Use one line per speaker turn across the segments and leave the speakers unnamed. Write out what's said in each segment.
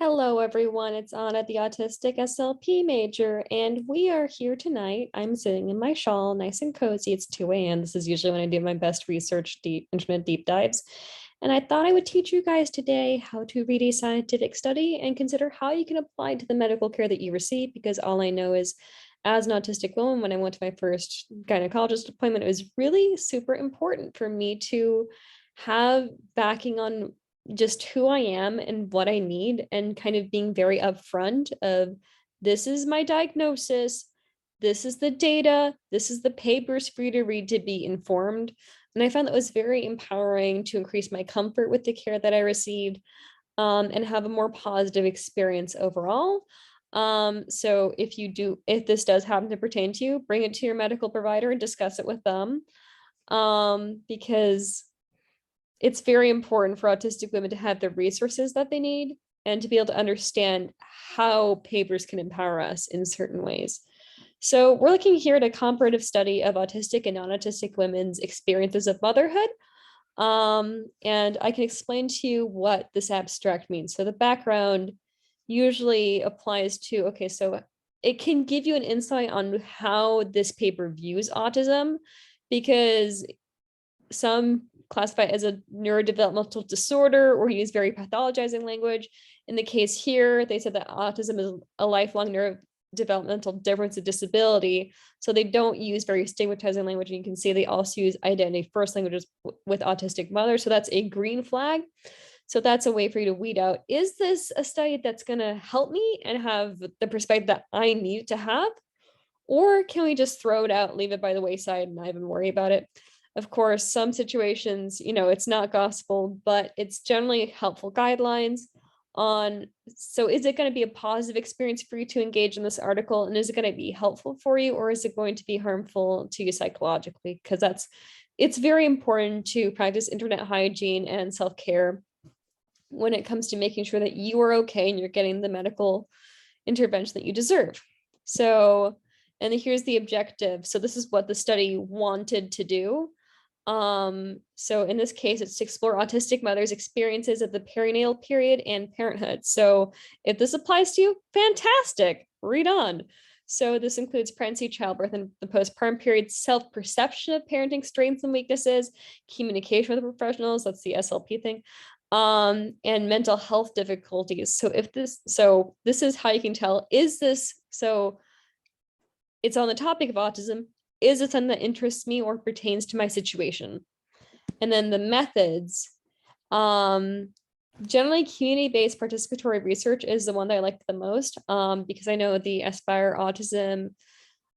Hello, everyone. It's Anna, the Autistic SLP major, and we are here tonight. I'm sitting in my shawl, nice and cozy. It's 2 a.m. This is usually when I do my best research, internet deep dives. And I thought I would teach you guys today how to read a scientific study and consider how you can apply it to the medical care that you receive, because all I know is, as an autistic woman, when I went to my first gynecologist appointment, it was really super important for me to have backing on just who I am and what I need, and kind of being very upfront of, this is my diagnosis, this is the data, this is the papers for you to read to be informed. And I found that was very empowering to increase my comfort with the care that I received, and have a more positive experience overall. So if this does happen to pertain to you, bring it to your medical provider and discuss it with them, because it's very important for autistic women to have the resources that they need and to be able to understand how papers can empower us in certain ways. So we're looking here at a comparative study of autistic and non-autistic women's experiences of motherhood. And I can explain to you what this abstract means. So the background usually applies to, okay, so it can give you an insight on how this paper views autism, because some classify it as a neurodevelopmental disorder or use very pathologizing language. In the case here, they said that autism is a lifelong neurodevelopmental difference of disability. So they don't use very stigmatizing language. And you can see they also use identity first languages with autistic mothers. So that's a green flag. So that's a way for you to weed out, is this a study that's going to help me and have the perspective that I need to have? Or can we just throw it out, leave it by the wayside, and not even worry about it? Of course, some situations, it's not gospel, but it's generally helpful guidelines on, so is it going to be a positive experience for you to engage in this article? And is it going to be helpful for you, or is it going to be harmful to you psychologically? Because it's very important to practice internet hygiene and self-care when it comes to making sure that you are okay and you're getting the medical intervention that you deserve. So, and here's the objective. So this is what the study wanted to do. So in this case, it's to explore autistic mothers' experiences of the perinatal period and parenthood. So if this applies to you, fantastic, read on. So this includes pregnancy, childbirth, and the postpartum period, self-perception of parenting strengths and weaknesses, communication with the professionals, that's the SLP thing, and mental health difficulties. So this is how you can tell, is this, so it's on the topic of autism, is it something that interests me or pertains to my situation? And then the methods, generally community-based participatory research is the one that I like the most, because I know the Aspire Academic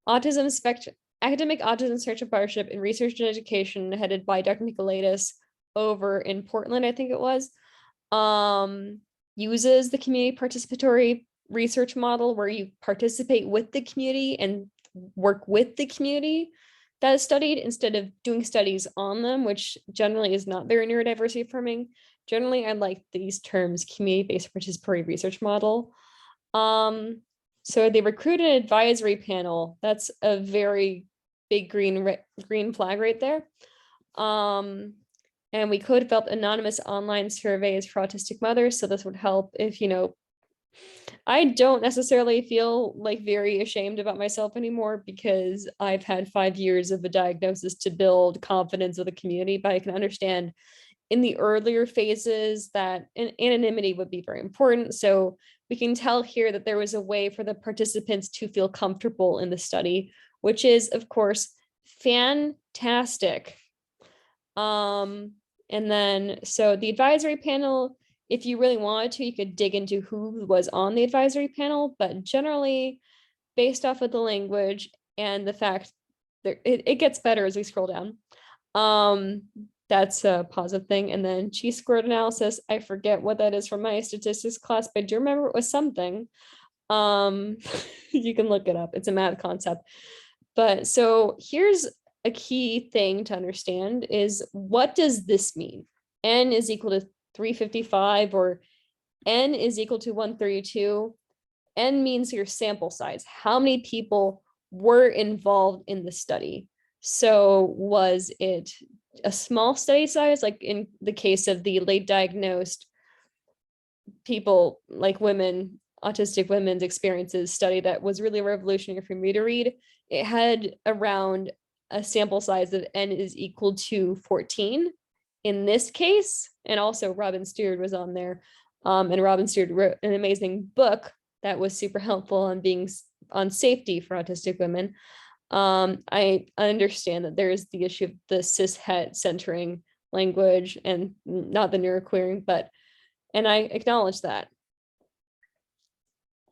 Autism Spectrum Partnership in Research and Education, headed by Dr. Nicolaitis over in Portland, I think it was, uses the community participatory research model where you participate with the community and work with the community that is studied instead of doing studies on them, which generally is not very neurodiversity affirming. Generally, I like these terms, community-based participatory research model. So they recruit an advisory panel. That's a very big green flag right there. And we co-developed anonymous online surveys for autistic mothers. So this would help if, I don't necessarily feel like very ashamed about myself anymore, because I've had 5 years of a diagnosis to build confidence with the community, but I can understand in the earlier phases that anonymity would be very important. So we can tell here that there was a way for the participants to feel comfortable in the study, which is, of course, fantastic. And then, so the advisory panel, if you really wanted to, you could dig into who was on the advisory panel, but generally based off of the language and the fact that it gets better as we scroll down. That's a positive thing. And then chi-squared analysis, I forget what that is from my statistics class, but I do remember it was something. You can look it up. It's a math concept. But so here's a key thing to understand is, what does this mean? N is equal to 355 or N is equal to 132. N means your sample size. How many people were involved in the study? So was it a small study size, like in the case of the late diagnosed people like women, autistic women's experiences study that was really revolutionary for me to read. It had around a sample size of n is equal to 14 in this case. And also Robin Stewart was on there. And Robin Stewart wrote an amazing book that was super helpful on being on safety for autistic women. I understand that there is the issue of the cis-het centering language and not the neuroqueering, and I acknowledge that.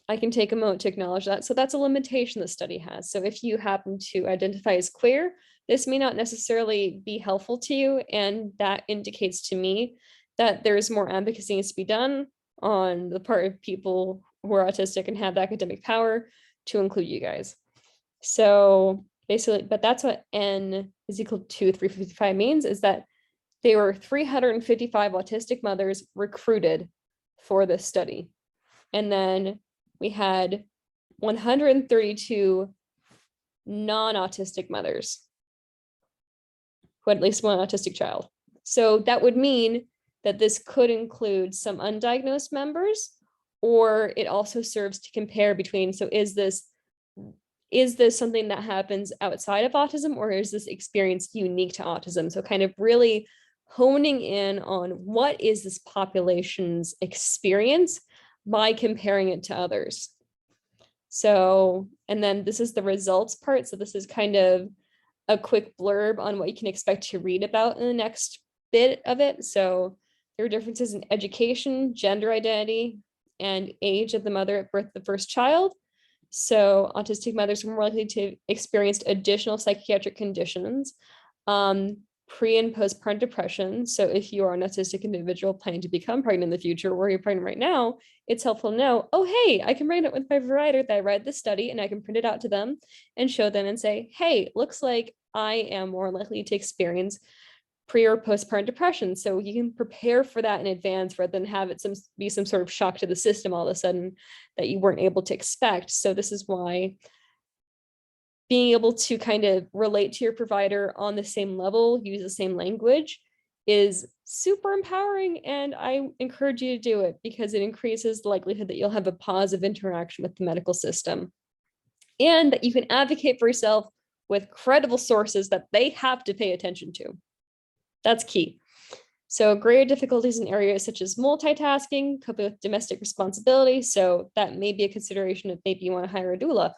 I can take a moment to acknowledge that. So that's a limitation the study has. So if you happen to identify as queer, this may not necessarily be helpful to you. And that indicates to me that there's more advocacy needs to be done on the part of people who are autistic and have the academic power to include you guys. So basically, but that's what n is equal to 355 means, is that there were 355 autistic mothers recruited for this study. And then we had 132 non-autistic mothers who had at least one autistic child. So that would mean that this could include some undiagnosed members, or it also serves to compare between, so is this something that happens outside of autism, or is this experience unique to autism? So kind of really honing in on what is this population's experience by comparing it to others. So, and then this is the results part. So this is kind of a quick blurb on what you can expect to read about in the next bit of it. So there are differences in education, gender identity, and age of the mother at birth of the first child. So autistic mothers are more likely to experience additional psychiatric conditions, pre and postpartum depression. So if you are an autistic individual planning to become pregnant in the future, or you're pregnant right now, it's helpful to know, oh, hey, I can bring it up with my provider that I read this study, and I can print it out to them and show them and say, hey, looks like I am more likely to experience pre or postpartum depression. So you can prepare for that in advance rather than have it be some sort of shock to the system all of a sudden that you weren't able to expect. So this is why being able to kind of relate to your provider on the same level, use the same language, is super empowering. And I encourage you to do it because it increases the likelihood that you'll have a positive interaction with the medical system, and that you can advocate for yourself with credible sources that they have to pay attention to. That's key. So greater difficulties in areas such as multitasking, coping with domestic responsibility. So that may be a consideration if maybe you want to hire a doula.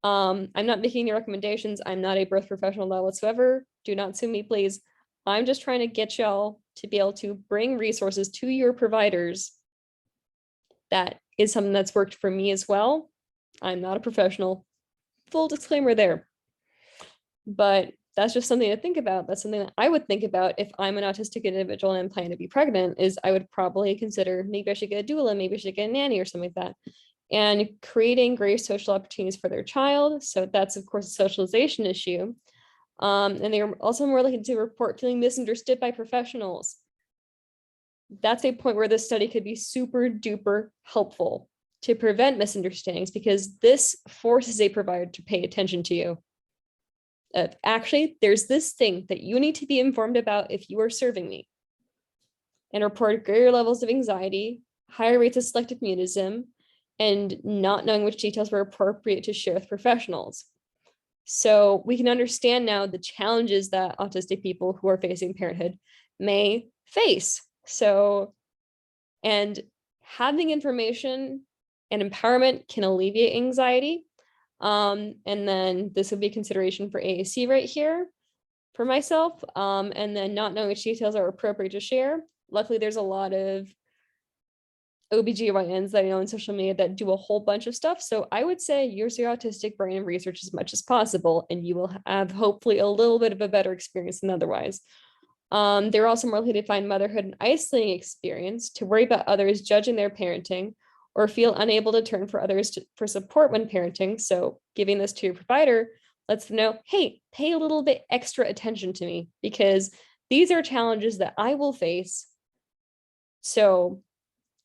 I'm not making any recommendations. I'm not a birth professional whatsoever. Do not sue me, please. I'm just trying to get y'all to be able to bring resources to your providers. That is something that's worked for me as well. I'm not a professional. Full disclaimer there. But that's just something to think about. That's something that I would think about if I'm an autistic individual and I'm planning to be pregnant, is I would probably consider maybe I should get a doula, maybe I should get a nanny or something like that. And creating greater social opportunities for their child. So that's, of course, a socialization issue. And they are also more likely to report feeling misunderstood by professionals. That's a point where this study could be super duper helpful to prevent misunderstandings, because this forces a provider to pay attention to you. Actually, there's this thing that you need to be informed about if you are serving me, and report greater levels of anxiety, higher rates of selective mutism, and not knowing which details were appropriate to share with professionals. So we can understand now the challenges that autistic people who are facing parenthood may face. So, and having information and empowerment can alleviate anxiety. And then this would be consideration for AAC right here for myself. And then not knowing which details are appropriate to share. Luckily, there's a lot of OBGYNs that I know on social media that do a whole bunch of stuff. So I would say use your autistic brain and research as much as possible, and you will have hopefully a little bit of a better experience than otherwise. They're also more likely to find motherhood an isolating experience, to worry about others judging their parenting, or feel unable to turn for others for support when parenting. So giving this to your provider lets them know, hey, pay a little bit extra attention to me, because these are challenges that I will face. So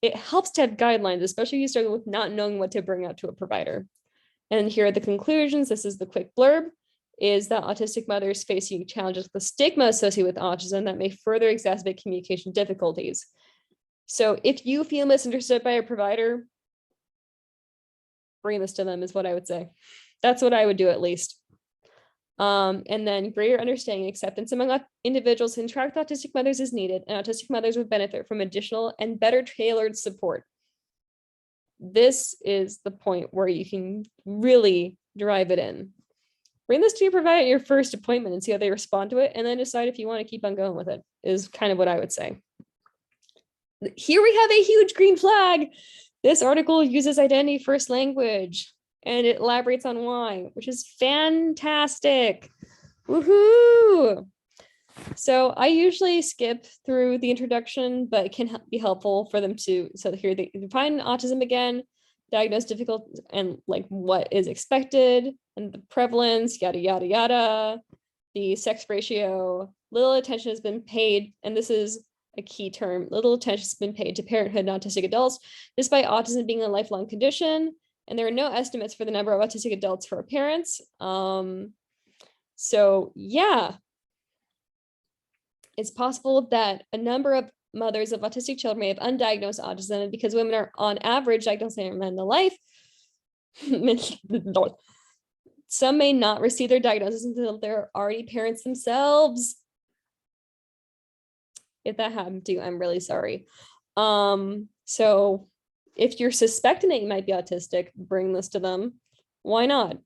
it helps to have guidelines, especially if you struggle with not knowing what to bring out to a provider. And here are the conclusions. This is the quick blurb, is that autistic mothers face unique challenges with the stigma associated with autism that may further exacerbate communication difficulties. So if you feel misunderstood by a provider, bring this to them is what I would say. That's what I would do at least. And then greater understanding and acceptance among individuals who interact with autistic mothers is needed, and autistic mothers would benefit from additional and better tailored support. This is the point where you can really drive it in. Bring this to your provider at your first appointment and see how they respond to it, and then decide if you want to keep on going with it, is kind of what I would say. Here we have a huge green flag. This article uses identity first language, and it elaborates on why, which is fantastic. Woohoo! So I usually skip through the introduction, but it can be helpful for them to, so here they define autism again, diagnose difficult, and like what is expected, and the prevalence, yada, yada, yada, the sex ratio. Little attention has been paid, and this is a key term, little attention has been paid to parenthood and autistic adults, despite autism being a lifelong condition, and there are no estimates for the number of autistic adults for parents. So yeah, it's possible that a number of mothers of autistic children may have undiagnosed autism, and because women are on average diagnosing men in the life, some may not receive their diagnosis until they're already parents themselves. If that happened to you, I'm really sorry. So if you're suspecting that you might be autistic, bring this to them. Why not?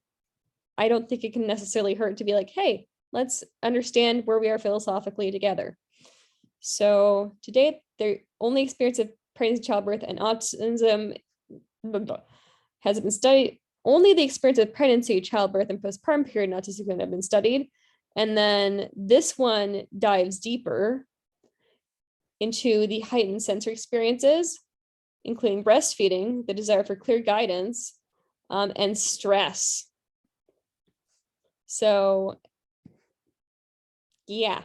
I don't think it can necessarily hurt to be like, hey, let's understand where we are philosophically together. So to date, the only experience of pregnancy, childbirth, and autism has been studied. Only the experience of pregnancy, childbirth, and postpartum period in autistic women have been studied. And then this one dives deeper into the heightened sensory experiences, including breastfeeding, the desire for clear guidance, and stress. So yeah,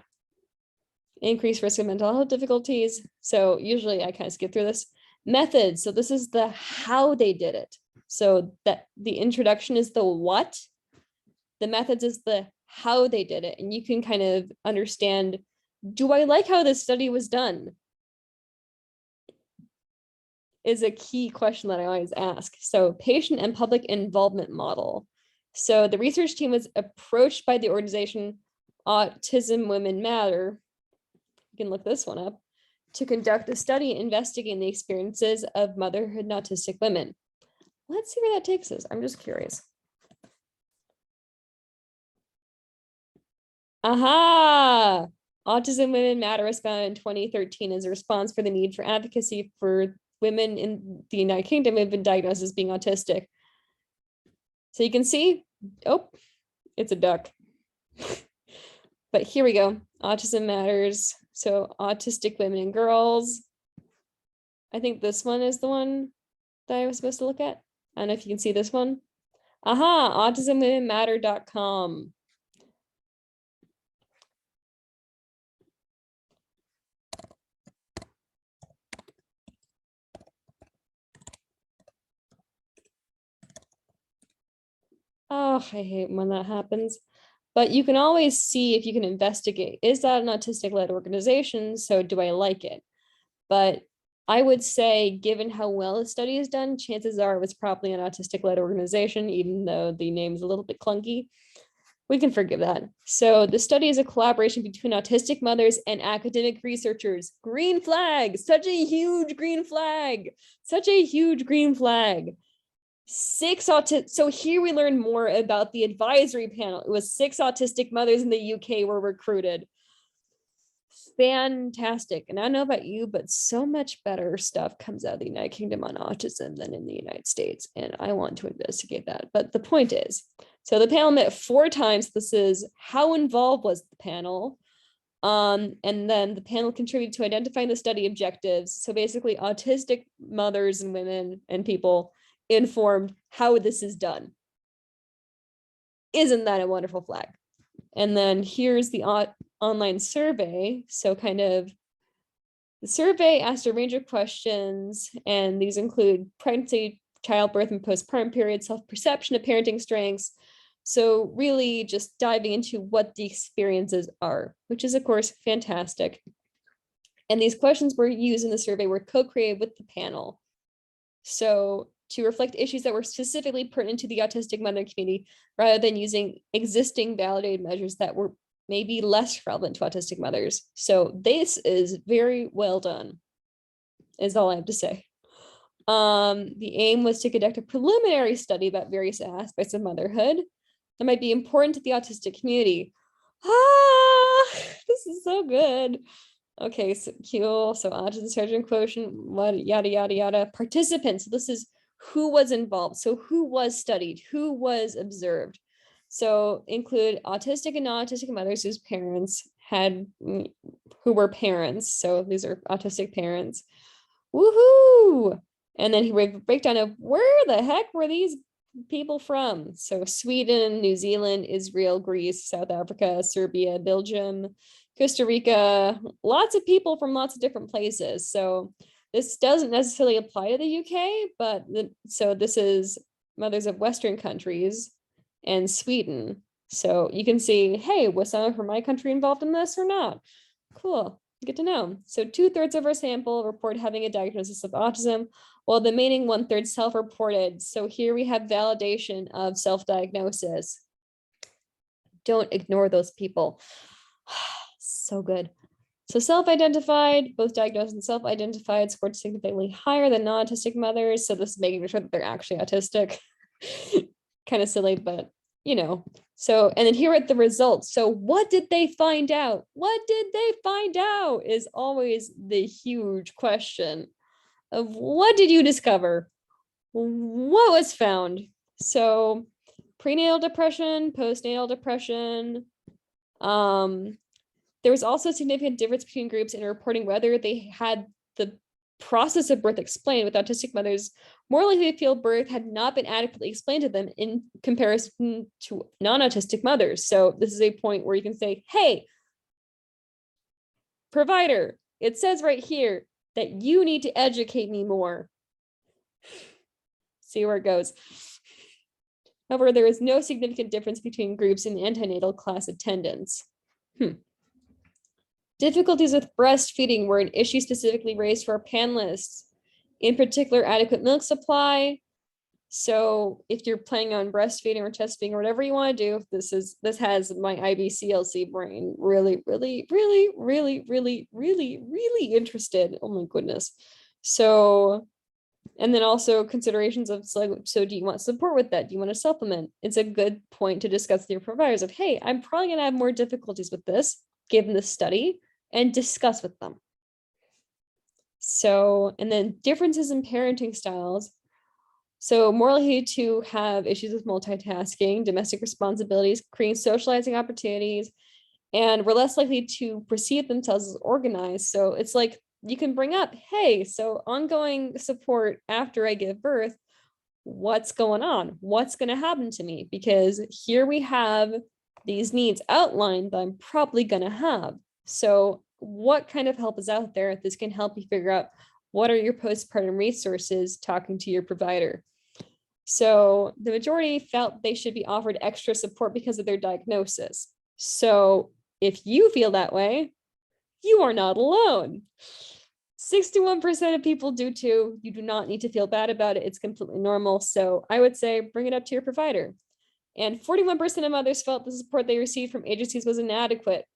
increased risk of mental health difficulties. So usually I kind of skip through this. Methods. So this is the how they did it. So that the introduction is the what, the methods is the how they did it. And you can kind of understand, do I like how this study was done? Is a key question that I always ask. So patient and public involvement model. So the research team was approached by the organization Autism Women Matter. You can look this one up, to conduct a study investigating the experiences of motherhood and autistic women. Let's see where that takes us. I'm just curious. Aha! Autism Women Matter was founded in 2013 as a response for the need for advocacy for women in the United Kingdom who have been diagnosed as being autistic. So you can see, oh, it's a duck. But here we go. Autism Matters. So autistic women and girls. I think this one is the one that I was supposed to look at. I don't know if you can see this one. Aha, autismwomenmatter.com. Oh, I hate when that happens. But you can always see if you can investigate, is that an autistic-led organization? So do I like it? But I would say, given how well the study is done, chances are it was probably an autistic-led organization, even though the name is a little bit clunky. We can forgive that. So the study is a collaboration between autistic mothers and academic researchers. Green flag, such a huge green flag, such a huge green flag. 6 autistic. So here we learn more about the advisory panel. It was 6 autistic mothers in the UK were recruited. Fantastic. And I don't know about you, but so much better stuff comes out of the United Kingdom on autism than in the United States. And I want to investigate that. But the point is, so the panel met 4 times. This is how involved was the panel. And then the panel contributed to identifying the study objectives. So basically autistic mothers and women and people informed how this is done. Isn't that a wonderful flag? And then here's the online survey. So kind of the survey asked a range of questions, and these include pregnancy, childbirth, and postpartum period, self-perception of parenting strengths. So really just diving into what the experiences are, which is of course fantastic. And these questions were used in the survey were co-created with the panel. So to reflect issues that were specifically pertinent to the autistic mother community, rather than using existing validated measures that were maybe less relevant to autistic mothers. So this is very well done, is all I have to say. The aim was to conduct a preliminary study about various aspects of motherhood that might be important to the autistic community. This is so good. Okay, so cool. So autism surgeon quotient, what yada yada yada. Participants. So this is who was involved. So who was studied, who was observed. So include autistic and non-autistic mothers whose parents had, who were parents. So these are autistic parents. Woohoo! And then he would a breakdown of where the heck were these people from? So Sweden, New Zealand, Israel, Greece, South Africa, Serbia, Belgium, Costa Rica, lots of people from lots of different places. So this doesn't necessarily apply to the UK, but so this is mothers of Western countries and Sweden. So you can see, hey, was someone from my country involved in this or not? Cool, good to know. So 2/3 of our sample report having a diagnosis of autism, while the remaining 1/3 self-reported. So here we have validation of self-diagnosis. Don't ignore those people. So good. So self-identified, both diagnosed and self-identified, scored significantly higher than non-autistic mothers. So this is making sure that they're actually autistic. Kind of silly, but you know. So, and then here are the results. So what did they find out? What did they find out is always the huge question of what did you discover? What was found? So prenatal depression, postnatal depression, there was also a significant difference between groups in reporting whether they had the process of birth explained, with autistic mothers more likely to feel birth had not been adequately explained to them in comparison to non-autistic mothers. So this is a point where you can say, hey, provider, it says right here that you need to educate me more. See where it goes. However, there is no significant difference between groups in antenatal class attendance. Difficulties with breastfeeding were an issue specifically raised for our panelists, in particular, adequate milk supply. So if you're planning on breastfeeding or chest feeding or whatever you want to do, this has my IBCLC brain really interested. Oh my goodness. So, and then also considerations of, so do you want support with that? Do you want a supplement? It's a good point to discuss with your providers of, hey, I'm probably going to have more difficulties with this, given this study, and discuss with them. So, and then differences in parenting styles. So more likely to have issues with multitasking, domestic responsibilities, creating socializing opportunities, and we're less likely to perceive themselves as organized. So it's like you can bring up, hey, so ongoing support after I give birth, what's going on? What's going to happen to me? Because here we have these needs outlined that I'm probably going to have. So what kind of help is out there? This can help you figure out what are your postpartum resources, talking to your provider. So the majority felt they should be offered extra support because of their diagnosis. So if you feel that way, you are not alone. 61% of people do too. You do not need to feel bad about it. It's completely normal. So I would say bring it up to your provider. And 41% of mothers felt the support they received from agencies was inadequate.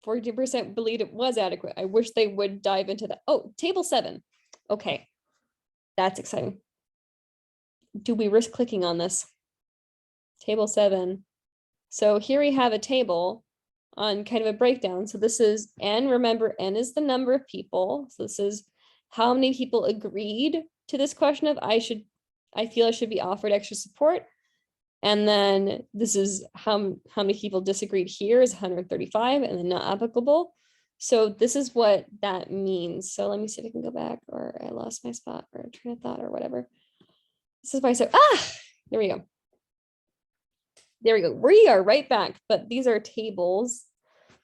42% believed it was adequate. I wish they would dive into that. Oh, table 7. Okay, that's exciting. Do we risk clicking on this? Table 7. So here we have a table on kind of a breakdown. So this is N, remember N is the number of people. So this is how many people agreed to this question of I feel I should be offered extra support. And then this is how many people disagreed here is 135 and then not applicable. So this is what that means. So let me see if I can go back, or I lost my spot or train of thought or whatever. This is why I said, there we go. There we go. We are right back, but these are tables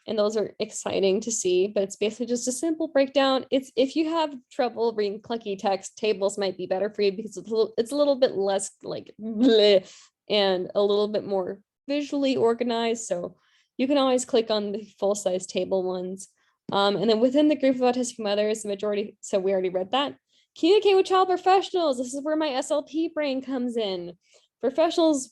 and those are exciting to see, but it's basically just a simple breakdown. It's, if you have trouble reading clunky text, tables might be better for you because it's a little bit less like bleh, and a little bit more visually organized. So you can always click on the full size table ones. And then within the group of autistic mothers, the majority, so we already read that. Communicate with child professionals. This is where my SLP brain comes in. Professionals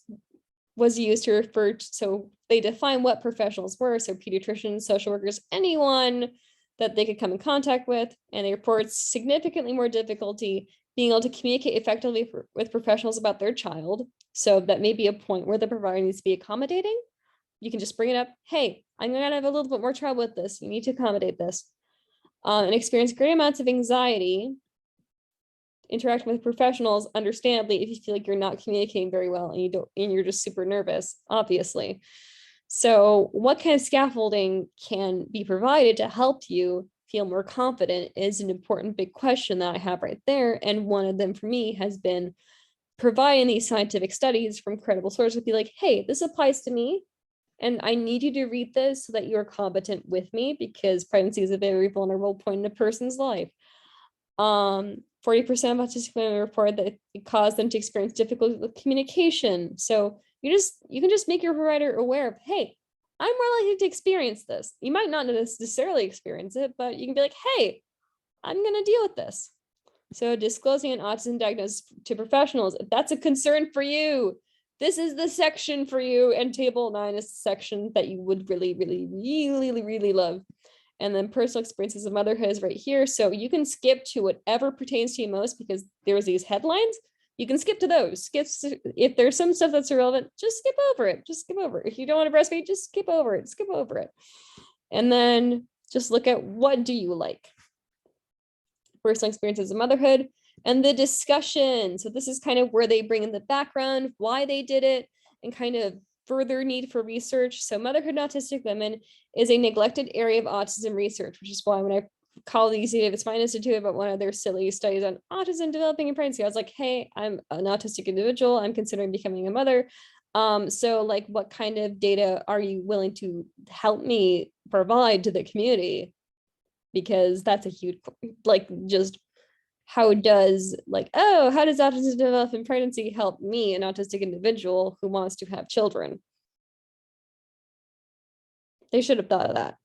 was used to refer to, so they define what professionals were. So pediatricians, social workers, anyone that they could come in contact with, and they report significantly more difficulty being able to communicate effectively with professionals about their child. So that may be a point where the provider needs to be accommodating. You can just bring it up. Hey, I'm going to have a little bit more trouble with this. You need to accommodate this. And experience great amounts of anxiety interacting with professionals, understandably, if you feel like you're not communicating very well and you're just super nervous, obviously. So what kind of scaffolding can be provided to help you feel more confident is an important big question that I have right there. And one of them for me has been providing these scientific studies from credible sources, be like, hey, this applies to me, and I need you to read this so that you're competent with me, because pregnancy is a very vulnerable point in a person's life. 40% of autistic women report that it caused them to experience difficulty with communication. So you can just make your provider aware of, hey, I'm more likely to experience this. You might not necessarily experience it, but you can be like, hey, I'm going to deal with this. So disclosing an autism diagnosis to professionals, if that's a concern for you, this is the section for you. And table 9 is the section that you would really, really, really, really love. And then personal experiences of motherhood is right here. So you can skip to whatever pertains to you most, because there's these headlines. You can skip to those. If there's some stuff that's irrelevant, just skip over it. Just skip over it. If you don't want to breastfeed, just skip over it. Skip over it. And then just look at, what do you like? Personal experiences of motherhood and the discussion. So this is kind of where they bring in the background, why they did it, and kind of further need for research. So motherhood in autistic women is a neglected area of autism research, which is why when I called the UC Davis Fine Institute about one of their silly studies on autism developing in pregnancy, I was like, hey, I'm an autistic individual. I'm considering becoming a mother. So like, what kind of data are you willing to help me provide to the community? Because that's a huge, like, just how does autism develop in pregnancy help me, an autistic individual who wants to have children? They should have thought of that.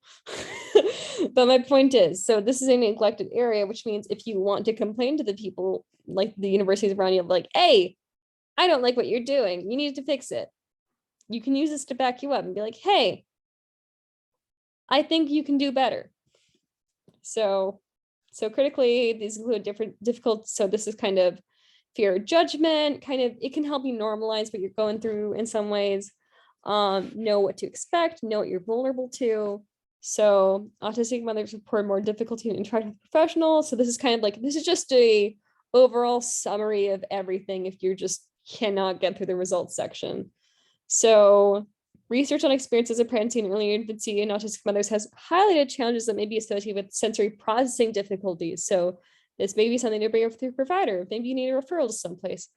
But my point is, so this is a neglected area, which means if you want to complain to the people, like the universities around you, like, hey, I don't like what you're doing, you need to fix it. You can use this to back you up and be like, hey, I think you can do better. So critically, these include difficult. So this is kind of fear of judgment, kind of, it can help you normalize what you're going through in some ways. Know what to expect, know what you're vulnerable to. So autistic mothers report more difficulty in interacting with professionals. So this is kind of like, this is just a overall summary of everything if you just cannot get through the results section. So research on experiences of pregnancy and early infancy in autistic mothers has highlighted challenges that may be associated with sensory processing difficulties. So this may be something to bring up through provider. Maybe you need a referral to someplace.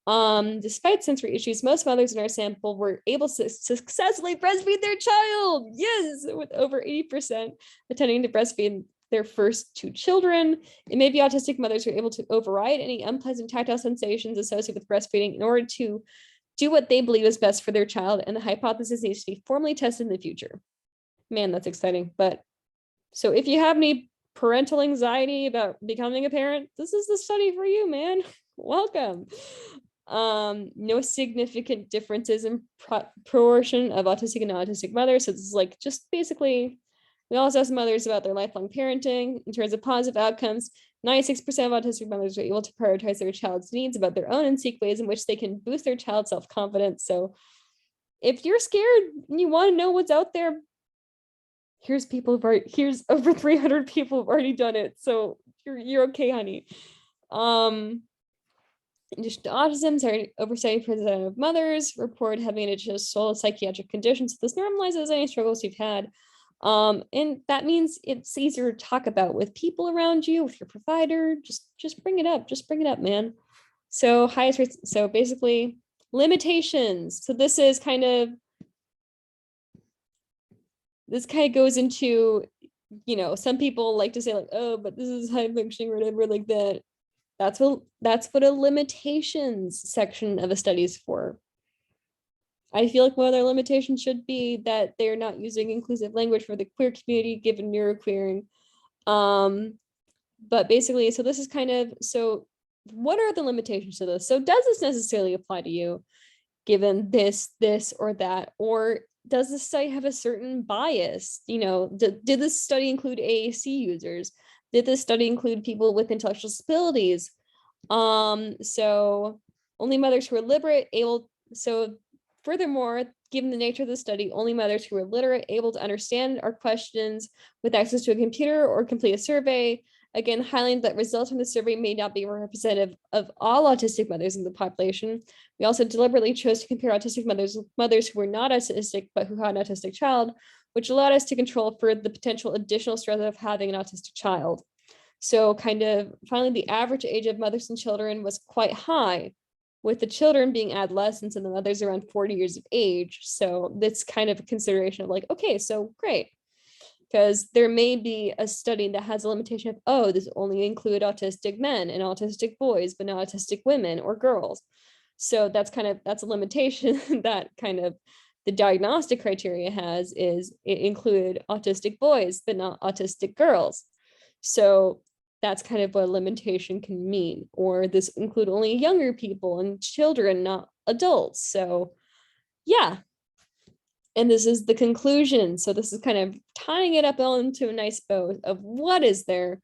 Despite sensory issues, most mothers in our sample were able to successfully breastfeed their child. Yes, with over 80% attending to breastfeed their first 2 children. It may be autistic mothers who are able to override any unpleasant tactile sensations associated with breastfeeding in order to do what they believe is best for their child, and the hypothesis needs to be formally tested in the future. Man, that's exciting. But so if you have any parental anxiety about becoming a parent, this is the study for you, man. Welcome. No significant differences in proportion of autistic and non-autistic mothers. So this is like, just basically, we also ask mothers about their lifelong parenting in terms of positive outcomes. 96% of autistic mothers are able to prioritize their child's needs about their own and seek ways in which they can boost their child's self-confidence. So if you're scared and you want to know what's out there, here's over 300 people who've already done it. So you're okay, honey. In addition to autism, over 70% of mothers report having an additional psychiatric conditions. So this normalizes any struggles you've had. And that means it's easier to talk about with people around you, with your provider. Just bring it up, man. So highest rates, so basically limitations. So this kind of goes into, some people like to say like, oh, but this is high functioning or whatever like that. That's what a limitations section of a study is for. I feel like one of their limitations should be that they're not using inclusive language for the queer community given neuroqueering. But basically, so this is kind of, so what are the limitations to this? So does this necessarily apply to you given this, or that? Or does this study have a certain bias? Did this study include AAC users? Did this study include people with intellectual disabilities? So only mothers who are literate, able, so furthermore, given the nature of the study, only mothers who are literate, able to understand our questions with access to a computer or complete a survey. Again, highlighting that results from the survey may not be representative of all autistic mothers in the population. We also deliberately chose to compare autistic mothers with mothers who were not autistic, but who had an autistic child, which allowed us to control for the potential additional stress of having an autistic child. So kind of finally, the average age of mothers and children was quite high, with the children being adolescents and the mothers around 40 years of age. So that's kind of a consideration of like, okay, so great. Because there may be a study that has a limitation of, oh, this only include autistic men and autistic boys, but not autistic women or girls. So that's a limitation that kind of the diagnostic criteria has, is it included autistic boys, but not autistic girls. So that's kind of what a limitation can mean, or this include only younger people and children, not adults. So yeah, and this is the conclusion. So this is kind of tying it up into a nice bow of what is there.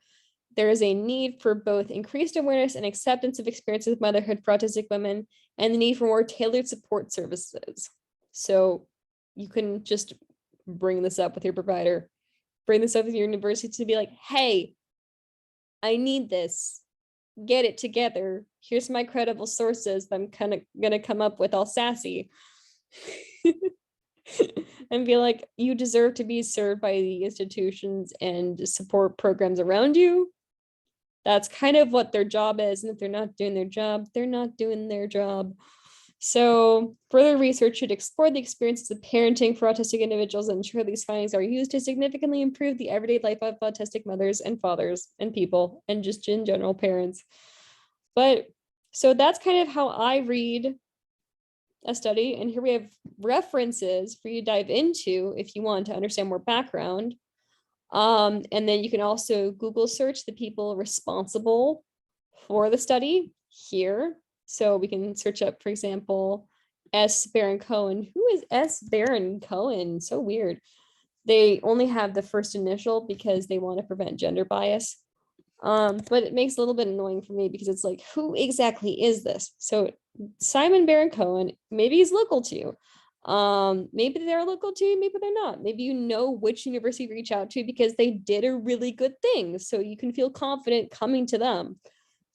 There is a need for both increased awareness and acceptance of experiences of motherhood for autistic women, and the need for more tailored support services. So you can just bring this up with your provider, bring this up with your university to be like, hey, I need this. Get it together. Here's my credible sources that I'm kind of going to come up with all sassy. And be like, you deserve to be served by the institutions and support programs around you. That's kind of what their job is. And if they're not doing their job, they're not doing their job. So further research should explore the experiences of parenting for autistic individuals and ensure these findings are used to significantly improve the everyday life of autistic mothers and fathers and people, and just in general parents. But so that's kind of how I read a study. And here we have references for you to dive into if you want to understand more background. And then you can also Google search the people responsible for the study here. So we can search up, for example, S. Baron Cohen. Who is S. Baron Cohen? So weird. They only have the first initial because they want to prevent gender bias. But it makes it a little bit annoying for me because it's like, who exactly is this? So Simon Baron Cohen, maybe he's local to you. Maybe they're local to you, maybe they're not. Maybe you know which university to reach out to because they did a really good thing. So you can feel confident coming to them.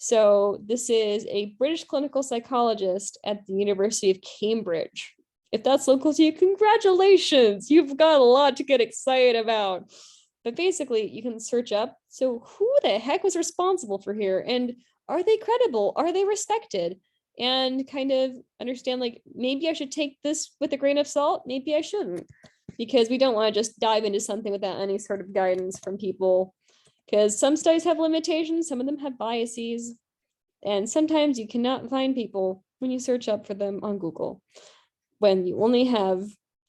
So this is a British clinical psychologist at the University of Cambridge. If that's local to you, congratulations. You've got a lot to get excited about. But basically, you can search up, so who the heck was responsible for here? And are they credible? Are they respected? And kind of understand, like, maybe I should take this with a grain of salt. Maybe I shouldn't. Because we don't want to just dive into something without any sort of guidance from people. Because some studies have limitations, some of them have biases. And sometimes you cannot find people when you search up for them on Google, when you only have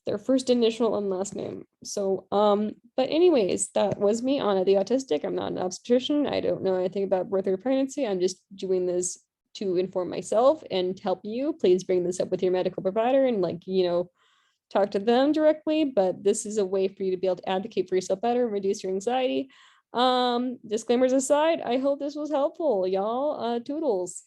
their first initial and last name. So, but anyways, that was me, Anna the Autistic. I'm not an obstetrician. I don't know anything about birth or pregnancy. I'm just doing this to inform myself and help you. Please bring this up with your medical provider and, like, talk to them directly. But this is a way for you to be able to advocate for yourself better and reduce your anxiety. Disclaimers aside, I hope this was helpful, y'all. Toodles.